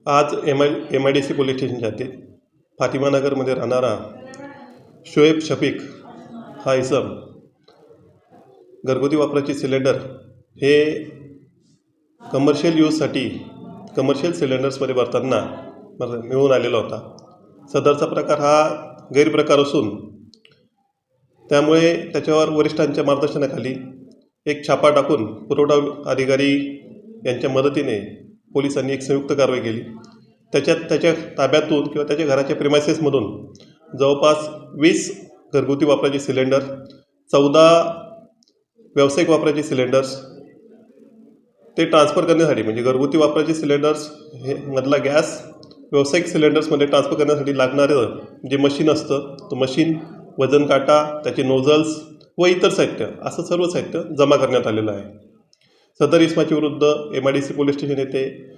आज MIDC police स्टेशनच्या हद्दीत फातिमानगरमध्ये राहणारा शोएब शफीक हा इसम घरगुती वापराचे सिलेंडर हे कमर्शियल सिलेंडर्समध्ये भरताना मिळून आलेला होता. सदरचा प्रकार हा गैरप्रकार असून त्यामुळे त्याच्यावर वरिष्ठांच्या मार्गदर्शनाखाली एक छापा टाकून पुरवठा अधिकारी यांच्या मदतीने पोलिसांनी एक संयुक्त कारवाई केली. त्याच्या ताब्यातून किंवा त्याच्या घराच्या प्रिमायसेसमधून जवळपास 20 घरगुती वापराचे सिलेंडर, 14 व्यावसायिक वापराचे सिलेंडर्स ते ट्रान्सफर करण्यासाठी, म्हणजे घरगुती वापराचे सिलेंडर्स हे मधला गॅस व्यावसायिक सिलेंडर्समध्ये ट्रान्सफर करण्यासाठी लागणारं जे मशीन असतं, तो मशीन, वजन काटा, त्याचे नोझल्स व इतर साहित्य, असं सर्व साहित्य जमा करण्यात आलेलं आहे. सदर इसमाच्या विरुद्ध MIDC पोलीस स्टेशन येथे